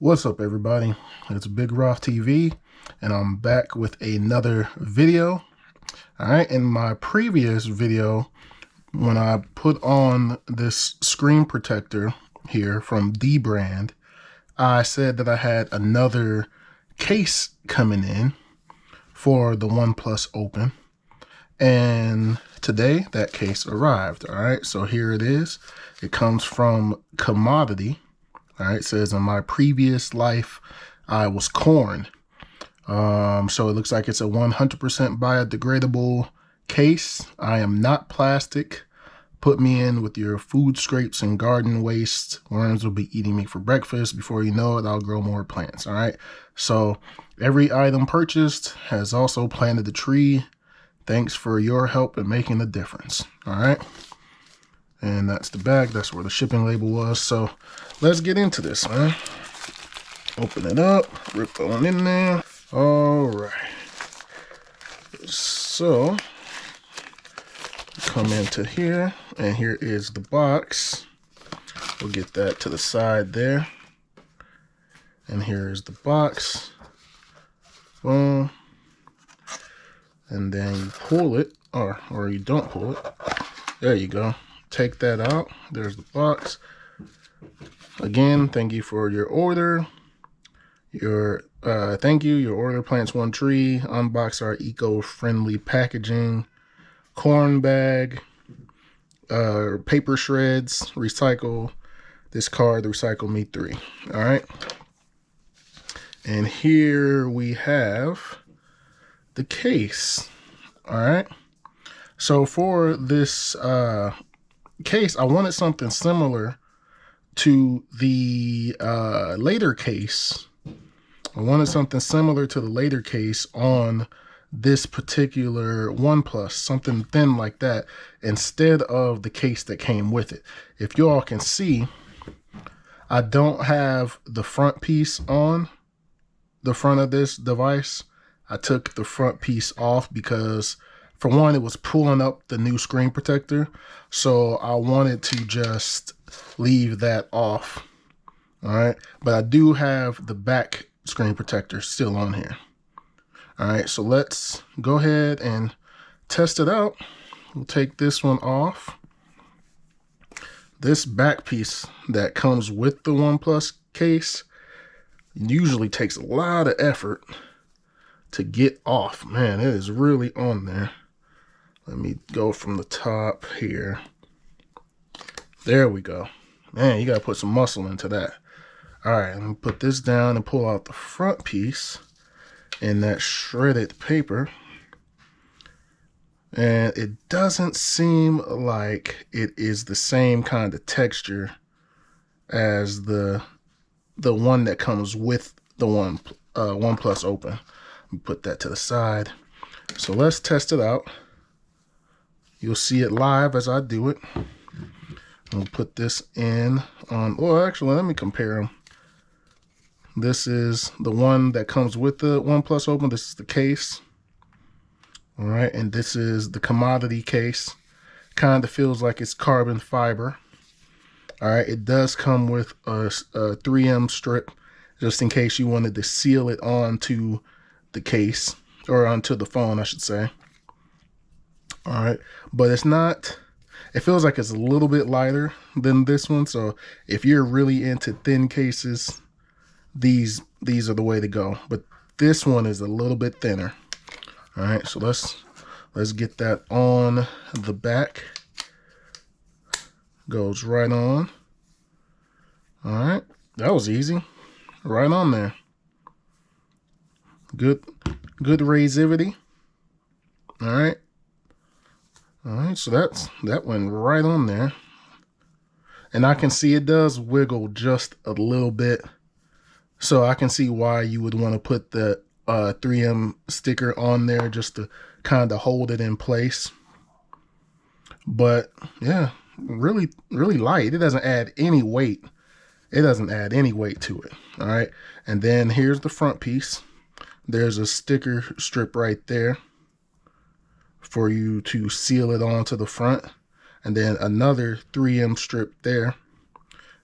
What's up, everybody? It's Big Roth TV, and I'm back with another video. All right, in my previous video, when I put on this screen protector here from D brand, I said that I had another case coming in for the OnePlus Open, and today that case arrived. All right, so here it is. It comes from Komodoty. All right, it says, in my previous life, I was corn. So it looks like it's a 100% biodegradable case. I am not plastic. Put me in with your food scrapes and garden waste. Worms will be eating me for breakfast. Before you know it, I'll grow more plants. All right. So every item purchased has also planted a tree. Thanks for your help in making a difference. All right. And that's the bag. That's where the shipping label was. So let's get into this, man. Open it up. Rip on in there. All right. So come into here, and here is the box. We'll get that to the side there. And here is the box. Boom. And then you pull it, or you don't pull it. There you go. Take that out. There's the box. Again, thank you for your order. Thank you. Your order plants one tree. Unbox our eco-friendly packaging. Corn bag. Paper shreds. Recycle. Discard. Recycle me 3. All right. And here we have the case. All right. So for this case, I wanted something similar to the later case. I wanted something similar to the later case on this particular OnePlus, something thin like that, instead of the case that came with it. If you all can see, I don't have the front piece on the front of this device. I took the front piece off because, for one, it was pulling up the new screen protector. So I wanted to just leave that off. All right. But I do have the back screen protector still on here. All right. So let's go ahead and test it out. We'll take this one off. This back piece that comes with the OnePlus case usually takes a lot of effort to get off. Man, it is really on there. Let me go from the top here. There we go. Man, you got to put some muscle into that. All right, let me put this down and pull out the front piece in that shredded paper. And it doesn't seem like it is the same kind of texture as the one that comes with the OnePlus Open. Let me put that to the side. So let's test it out. You'll see it live as I do it. I'll put this in on, well, actually, let me compare them. This is the one that comes with the OnePlus Open. This is the case. All right, and this is the Komodoty case. Kind of feels like it's carbon fiber. All right, it does come with a 3M strip, just in case you wanted to seal it onto the case, or onto the phone, I should say. All right, but it's not, it feels like it's a little bit lighter than this one. So if you're really into thin cases, these are the way to go. But this one is a little bit thinner. All right, so let's get that on the back. Goes right on. All right, that was easy. Right on there. Good razivity. All right. All right, so that went right on there. And I can see it does wiggle just a little bit. So I can see why you would want to put the 3M sticker on there just to kind of hold it in place. But yeah, really, really light. It doesn't add any weight. It doesn't add any weight to it. All right. And then here's the front piece. There's a sticker strip right there for you to seal it onto the front, and then another 3M strip there,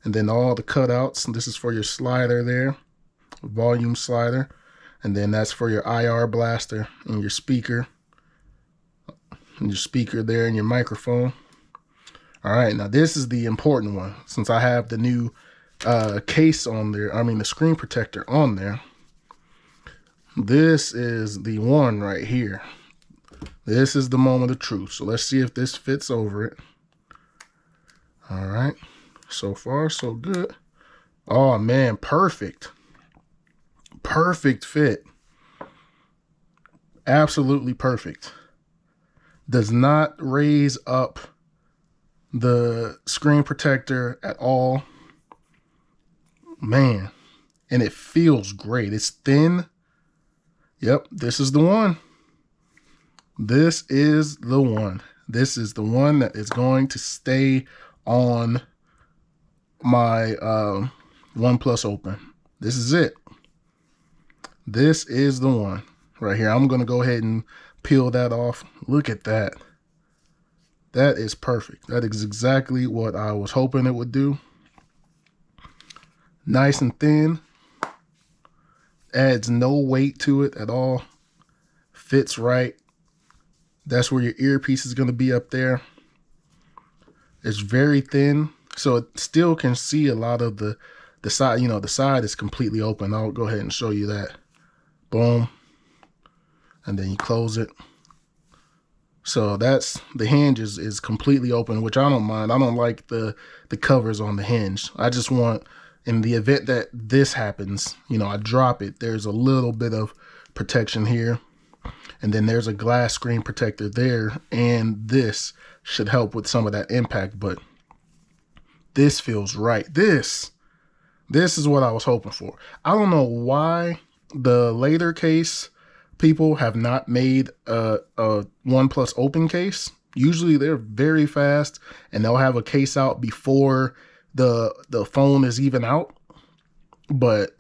and then all the cutouts. And this is for your slider there. volume slider, and then that's for your IR blaster and your speaker there and your microphone. All right, now this is the important one. Since I have the new case on there, I mean the screen protector on there, this is the one right here. This is the moment of truth. So let's see if this fits over it. All right, so far so good. Oh man, perfect. Perfect fit. Absolutely perfect. Does not raise up the screen protector at all. Man, and it feels great. It's thin. Yep, this is the one. This is the one. This is the one that is going to stay on my OnePlus Open. This is it. This is the one right here. I'm going to go ahead and peel that off. Look at that. That is perfect. That is exactly what I was hoping it would do. Nice and thin. Adds no weight to it at all. Fits right. That's where your earpiece is going to be up there. It's very thin, so it still can see a lot of the side. You know, the side is completely open. I'll go ahead and show you that. Boom. And then you close it. So that's the hinge is completely open, which I don't mind. I don't like the covers on the hinge. I just want, in the event that this happens, you know, I drop it, there's a little bit of protection here. And then there's a glass screen protector there, and this should help with some of that impact, but this feels right. This is what I was hoping for. I don't know why the later case people have not made a OnePlus Open case. Usually they're very fast and they'll have a case out before the phone is even out. But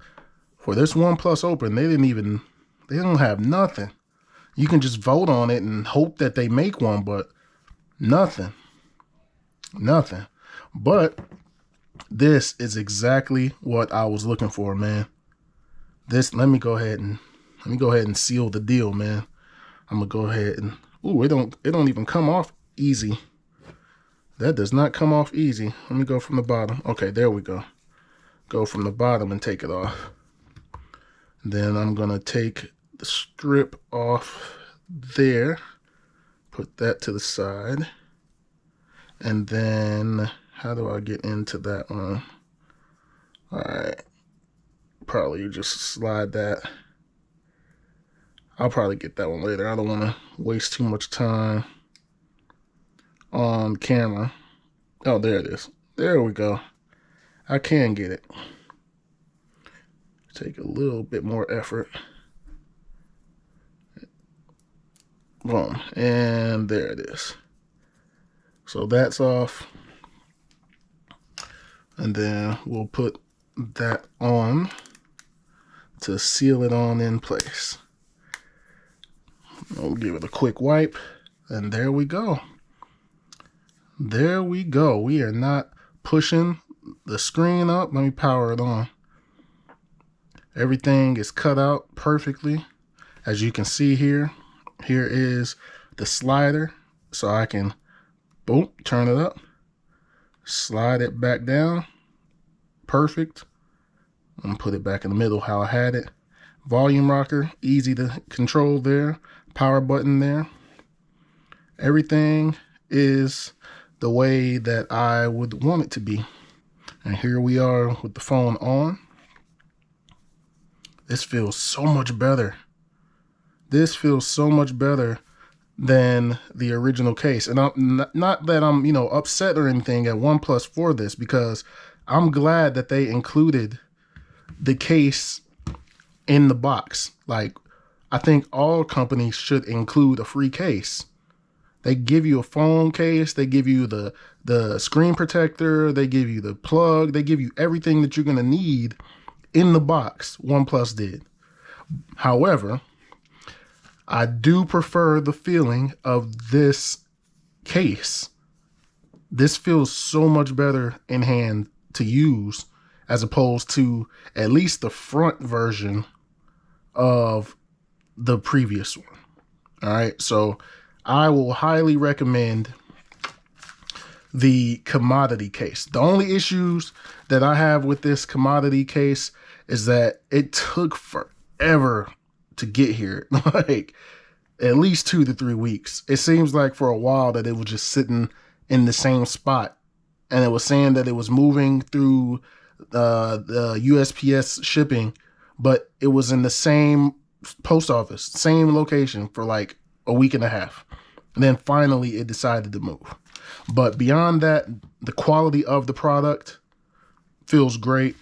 for this OnePlus Open, they don't have nothing. You can just vote on it and hope that they make one, but nothing. But this is exactly what I was looking for, man. Let me go ahead and seal the deal, man. I'm gonna go ahead and, ooh, it don't even come off easy. That does not come off easy. Let me go from the bottom. Okay, there we go. Go from the bottom and take it off. Then I'm gonna take the strip off there, put that to the side, and then how do I get into that one? All right, probably just slide that. I'll probably get that one later. I don't want to waste too much time on camera. Oh, there it is. There we go. I can get it. Take a little bit more effort. Boom, and there it is. So that's off. And then we'll put that on to seal it on in place. We'll give it a quick wipe, and there we go. There we go. We are not pushing the screen up. Let me power it on. Everything is cut out perfectly. As you can see here, here is the slider. So I can, boom, turn it up, slide it back down. Perfect. I'm gonna put it back in the middle how I had it. Volume rocker, easy to control there. Power button there. Everything is the way that I would want it to be. And here we are with the phone on. This feels so much better. This feels so much better than the original case. And I'm not that I'm, upset or anything at OnePlus for this, because I'm glad that they included the case in the box. Like, I think all companies should include a free case. They give you a phone case, they give you the screen protector, they give you the plug, they give you everything that you're gonna need in the box. OnePlus did. However, I do prefer the feeling of this case. This feels so much better in hand to use, as opposed to at least the front version of the previous one. All right, so I will highly recommend the Komodoty case. The only issues that I have with this Komodoty case is that it took forever to get here. Like at least 2 to 3 weeks. It seems like for a while that it was just sitting in the same spot, and it was saying that it was moving through the USPS shipping, but it was in the same post office, same location for like a week and a half. And then finally it decided to move. But beyond that, the quality of the product feels great.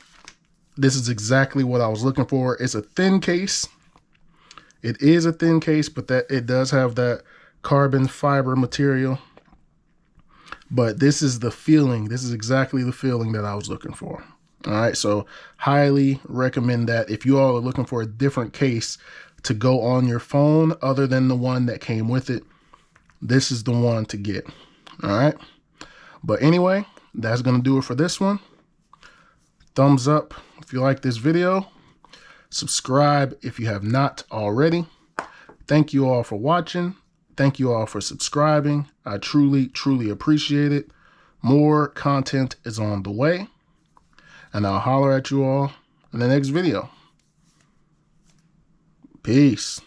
This is exactly what I was looking for. It's a thin case. It is a thin case, but that it does have that carbon fiber material. But this is the feeling. This is exactly the feeling that I was looking for. All right, so highly recommend that. If you all are looking for a different case to go on your phone other than the one that came with it, this is the one to get. All right, but anyway, that's gonna do it for this one. Thumbs up if you like this video. Subscribe if you have not already. Thank you all for watching. Thank you all for subscribing. I truly, truly appreciate it. More content is on the way, and I'll holler at you all in the next video. Peace.